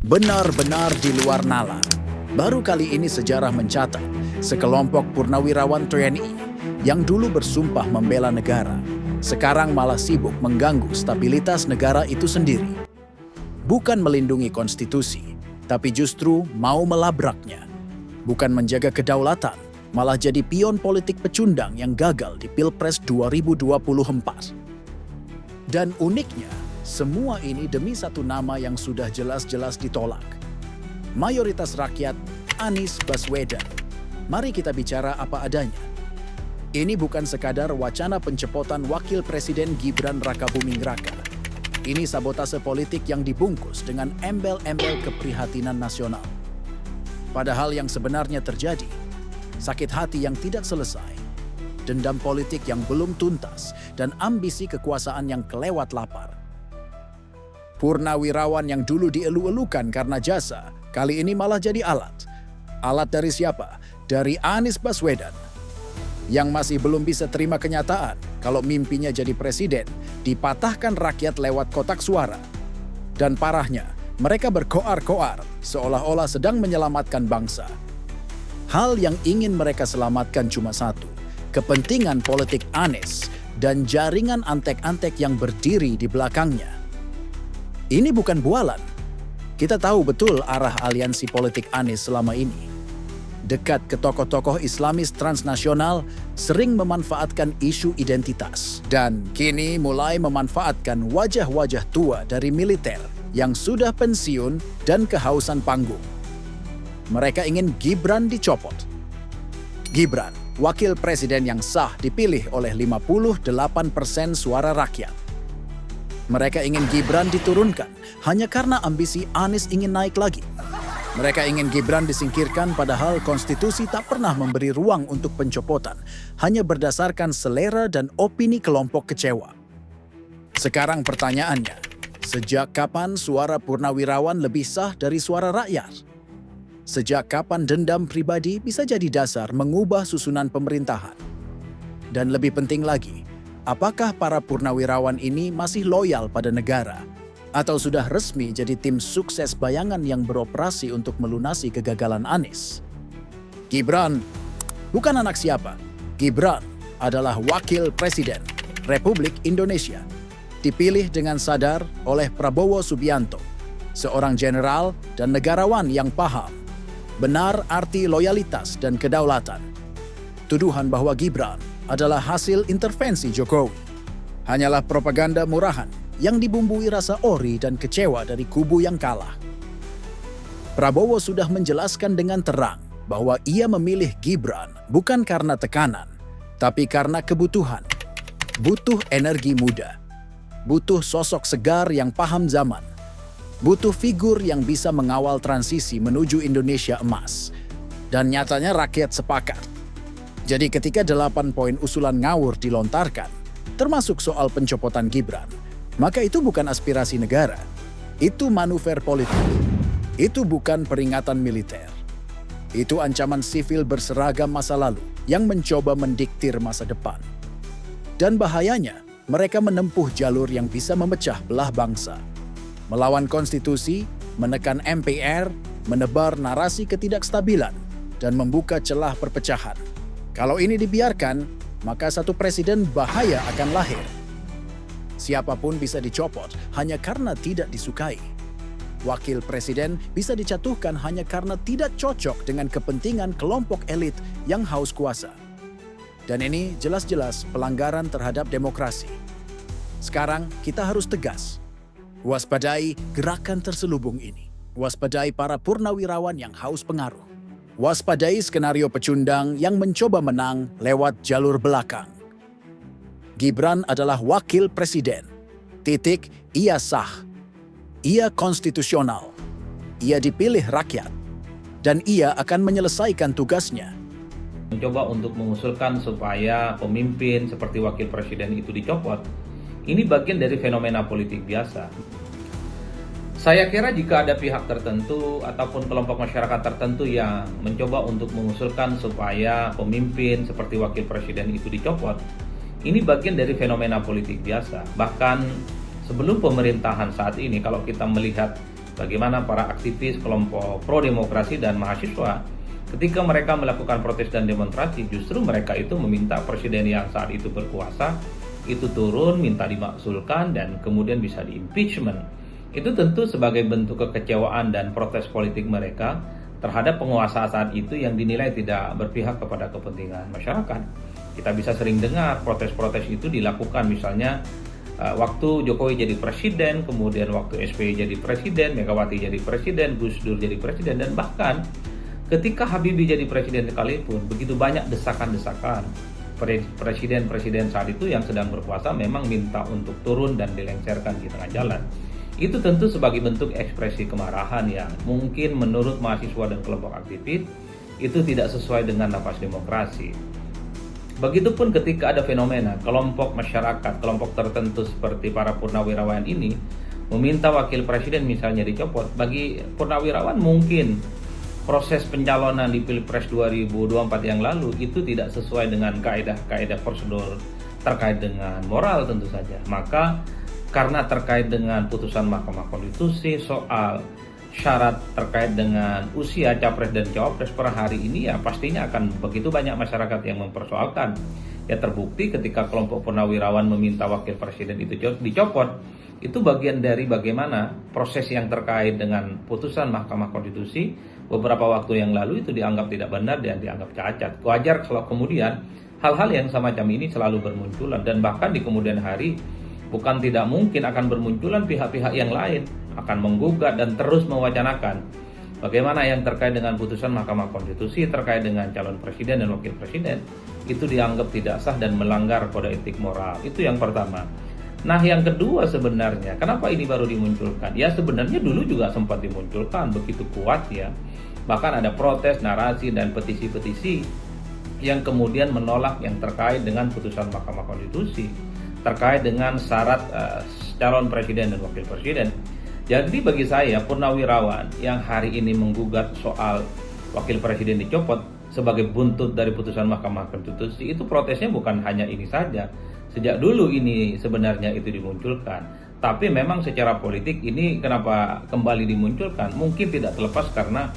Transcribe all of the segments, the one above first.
Benar-benar di luar nalar. Baru kali ini sejarah mencatat sekelompok purnawirawan TNI yang dulu bersumpah membela negara, sekarang malah sibuk mengganggu stabilitas negara itu sendiri. Bukan melindungi konstitusi, tapi justru mau melabraknya. Bukan menjaga kedaulatan, malah jadi pion politik pecundang yang gagal di Pilpres 2024. Dan uniknya, semua ini demi satu nama yang sudah jelas-jelas ditolak. Mayoritas rakyat, Anies Baswedan. Mari kita bicara apa adanya. Ini bukan sekadar wacana pencepotan Wakil Presiden Gibran Rakabuming Raka. Ini sabotase politik yang dibungkus dengan embel-embel keprihatinan nasional. Padahal yang sebenarnya terjadi, sakit hati yang tidak selesai, dendam politik yang belum tuntas, dan ambisi kekuasaan yang kelewat lapar. Purnawirawan yang dulu dielu-elukan karena jasa, kali ini malah jadi alat. Alat dari siapa? Dari Anies Baswedan. Yang masih belum bisa terima kenyataan kalau mimpinya jadi presiden, dipatahkan rakyat lewat kotak suara. Dan parahnya, mereka berkoar-koar seolah-olah sedang menyelamatkan bangsa. Hal yang ingin mereka selamatkan cuma satu, kepentingan politik Anies dan jaringan antek-antek yang berdiri di belakangnya. Ini bukan bualan. Kita tahu betul arah aliansi politik Anies selama ini. Dekat ke tokoh-tokoh Islamis transnasional, sering memanfaatkan isu identitas. Dan kini mulai memanfaatkan wajah-wajah tua dari militer yang sudah pensiun dan kehausan panggung. Mereka ingin Gibran dicopot. Gibran, wakil presiden yang sah dipilih oleh 58% suara rakyat. Mereka ingin Gibran diturunkan hanya karena ambisi Anies ingin naik lagi. Mereka ingin Gibran disingkirkan padahal konstitusi tak pernah memberi ruang untuk pencopotan, hanya berdasarkan selera dan opini kelompok kecewa. Sekarang pertanyaannya, sejak kapan suara purnawirawan lebih sah dari suara rakyat? Sejak kapan dendam pribadi bisa jadi dasar mengubah susunan pemerintahan? Dan lebih penting lagi, apakah para purnawirawan ini masih loyal pada negara? Atau sudah resmi jadi tim sukses bayangan yang beroperasi untuk melunasi kegagalan Anies? Gibran bukan anak siapa. Gibran adalah wakil presiden Republik Indonesia. Dipilih dengan sadar oleh Prabowo Subianto, seorang jenderal dan negarawan yang paham benar arti loyalitas dan kedaulatan. Tuduhan bahwa Gibran adalah hasil intervensi Jokowi hanyalah propaganda murahan yang dibumbui rasa ori dan kecewa dari kubu yang kalah. Prabowo sudah menjelaskan dengan terang bahwa ia memilih Gibran bukan karena tekanan, tapi karena kebutuhan. Butuh energi muda, butuh sosok segar yang paham zaman, butuh figur yang bisa mengawal transisi menuju Indonesia emas. Dan nyatanya rakyat sepakat. Jadi ketika 8 poin usulan ngawur dilontarkan, termasuk soal pencopotan Gibran, maka itu bukan aspirasi negara, itu manuver politik, itu bukan peringatan militer, itu ancaman sivil berseragam masa lalu yang mencoba mendiktir masa depan. Dan bahayanya, mereka menempuh jalur yang bisa memecah belah bangsa, melawan konstitusi, menekan MPR, menebar narasi ketidakstabilan, dan membuka celah perpecahan. Kalau ini dibiarkan, maka satu presiden bahaya akan lahir. Siapapun bisa dicopot hanya karena tidak disukai. Wakil presiden bisa dijatuhkan hanya karena tidak cocok dengan kepentingan kelompok elit yang haus kuasa. Dan ini jelas-jelas pelanggaran terhadap demokrasi. Sekarang kita harus tegas. Waspadai gerakan terselubung ini. Waspadai para purnawirawan yang haus pengaruh. Waspadai skenario pecundang yang mencoba menang lewat jalur belakang. Gibran adalah wakil presiden. Titik, ia sah. Ia konstitusional. Ia dipilih rakyat. Dan ia akan menyelesaikan tugasnya. Mencoba untuk mengusulkan supaya pemimpin seperti wakil presiden itu dicopot, ini bagian dari fenomena politik biasa. Saya kira jika ada pihak tertentu ataupun kelompok masyarakat tertentu yang mencoba untuk mengusulkan supaya pemimpin seperti wakil presiden itu dicopot, ini bagian dari fenomena politik biasa. Bahkan sebelum pemerintahan saat ini, kalau kita melihat bagaimana para aktivis kelompok pro demokrasi dan mahasiswa ketika mereka melakukan protes dan demonstrasi, justru mereka itu meminta presiden yang saat itu berkuasa itu turun, minta dimakzulkan dan kemudian bisa di-impeachment. Itu tentu sebagai bentuk kekecewaan dan protes politik mereka terhadap penguasa saat itu yang dinilai tidak berpihak kepada kepentingan masyarakat. Kita bisa sering dengar protes-protes itu dilakukan misalnya waktu Jokowi jadi presiden, kemudian waktu SBY jadi presiden, Megawati jadi presiden, Gus Dur jadi presiden, dan bahkan ketika Habibie jadi presiden sekalipun, begitu banyak desakan-desakan. Presiden-presiden saat itu yang sedang berkuasa memang minta untuk turun dan dilengsarkan di tengah jalan. Itu tentu sebagai bentuk ekspresi kemarahan yang mungkin menurut mahasiswa dan kelompok aktivis itu tidak sesuai dengan nafas demokrasi. Begitupun ketika ada fenomena kelompok masyarakat, kelompok tertentu seperti para purnawirawan ini meminta wakil presiden misalnya dicopot. Bagi purnawirawan mungkin proses pencalonan di Pilpres 2024 yang lalu itu tidak sesuai dengan kaedah-kaedah prosedur terkait dengan moral tentu saja. Maka karena terkait dengan putusan Mahkamah Konstitusi soal syarat terkait dengan usia capres dan cawapres per hari ini, ya pastinya akan begitu banyak masyarakat yang mempersoalkan. Ya terbukti ketika kelompok purnawirawan meminta wakil presiden itu dicopot, itu bagian dari bagaimana proses yang terkait dengan putusan Mahkamah Konstitusi beberapa waktu yang lalu itu dianggap tidak benar dan dianggap cacat. Wajar kalau kemudian hal-hal yang semacam ini selalu bermunculan, dan bahkan di kemudian hari bukan tidak mungkin akan bermunculan pihak-pihak yang lain akan menggugat dan terus mewacanakan bagaimana yang terkait dengan putusan Mahkamah Konstitusi terkait dengan calon presiden dan wakil presiden itu dianggap tidak sah dan melanggar kode etik moral. Itu yang pertama. Nah, yang kedua sebenarnya kenapa ini baru dimunculkan? Ya sebenarnya dulu juga sempat dimunculkan begitu kuat ya. Bahkan ada protes, narasi dan petisi-petisi yang kemudian menolak yang terkait dengan putusan Mahkamah Konstitusi terkait dengan syarat calon presiden dan wakil presiden. Jadi bagi saya purnawirawan yang hari ini menggugat soal wakil presiden dicopot sebagai buntut dari putusan Mahkamah Konstitusi, itu protesnya bukan hanya ini saja. Sejak dulu ini sebenarnya itu dimunculkan. Tapi memang secara politik ini kenapa kembali dimunculkan? Mungkin tidak terlepas karena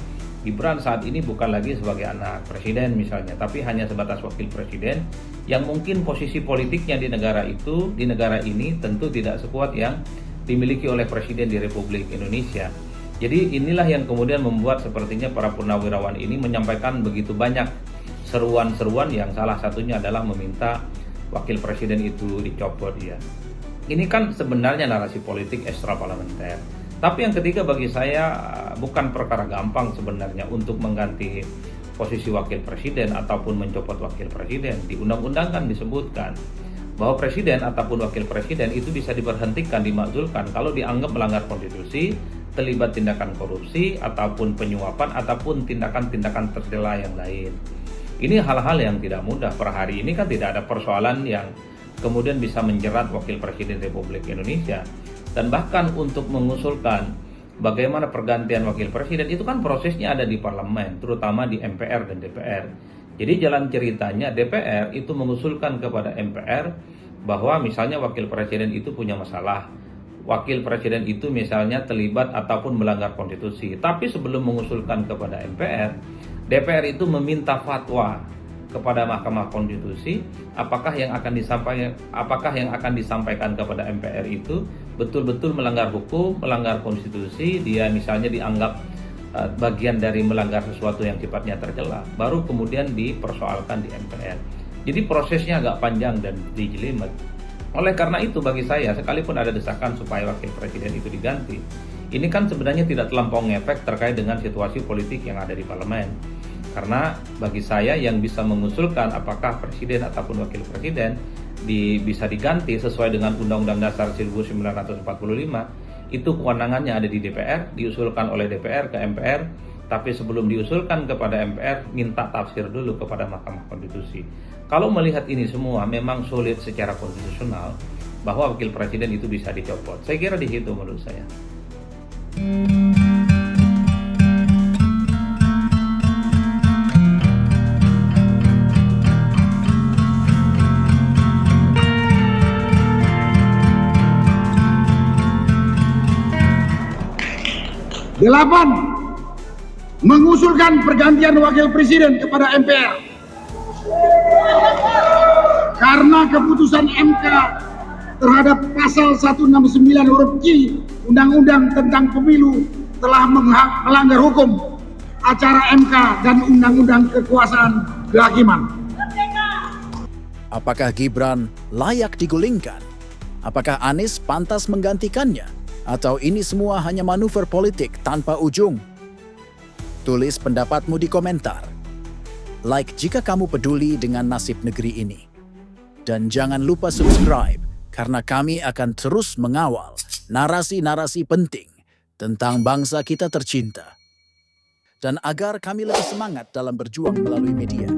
Gibran saat ini bukan lagi sebagai anak presiden misalnya, tapi hanya sebatas wakil presiden yang mungkin posisi politiknya di negara itu, di negara ini tentu tidak sekuat yang dimiliki oleh presiden di Republik Indonesia. Jadi inilah yang kemudian membuat sepertinya para purnawirawan ini menyampaikan begitu banyak seruan-seruan yang salah satunya adalah meminta wakil presiden itu dicopot ya. Ini kan sebenarnya narasi politik ekstra parlementer. Tapi yang ketiga bagi saya bukan perkara gampang sebenarnya untuk mengganti posisi wakil presiden ataupun mencopot wakil presiden. Di undang-undang kan disebutkan bahwa presiden ataupun wakil presiden itu bisa diberhentikan, dimakzulkan kalau dianggap melanggar konstitusi, terlibat tindakan korupsi ataupun penyuapan ataupun tindakan-tindakan tercela yang lain. Ini hal-hal yang tidak mudah. Per hari ini kan tidak ada persoalan yang kemudian bisa menjerat wakil presiden Republik Indonesia. Dan bahkan untuk mengusulkan bagaimana pergantian wakil presiden itu kan prosesnya ada di parlemen, terutama di MPR dan DPR. Jadi jalan ceritanya DPR itu mengusulkan kepada MPR bahwa misalnya wakil presiden itu punya masalah. Wakil presiden itu misalnya terlibat ataupun melanggar konstitusi. Tapi sebelum mengusulkan kepada MPR, DPR itu meminta fatwa kepada Mahkamah Konstitusi apakah yang akan disampaikan kepada MPR itu betul-betul melanggar hukum, melanggar konstitusi, dia misalnya dianggap bagian dari melanggar sesuatu yang sifatnya tercela, baru kemudian dipersoalkan di MPR. Jadi prosesnya agak panjang dan dijelimet. Oleh karena itu bagi saya, sekalipun ada desakan supaya wakil presiden itu diganti, ini kan sebenarnya tidak terlampau ngefek terkait dengan situasi politik yang ada di parlemen. Karena bagi saya yang bisa mengusulkan apakah presiden ataupun wakil presiden bisa diganti sesuai dengan Undang-Undang Dasar 1945, itu kewenangannya ada di DPR, diusulkan oleh DPR ke MPR, tapi sebelum diusulkan kepada MPR, minta tafsir dulu kepada Mahkamah Konstitusi. Kalau melihat ini semua memang sulit secara konstitusional bahwa wakil presiden itu bisa dicopot. Saya kira di situ menurut saya. Mengusulkan pergantian wakil presiden kepada MPR. Karena keputusan MK terhadap pasal 169 huruf Q Undang-Undang tentang Pemilu telah melanggar hukum acara MK dan Undang-Undang Kekuasaan Kehakiman. Apakah Gibran layak digulingkan? Apakah Anies pantas menggantikannya? Atau ini semua hanya manuver politik tanpa ujung? Tulis pendapatmu di komentar. Like jika kamu peduli dengan nasib negeri ini. Dan jangan lupa subscribe, karena kami akan terus mengawal narasi-narasi penting tentang bangsa kita tercinta. Dan agar kami lebih semangat dalam berjuang melalui media.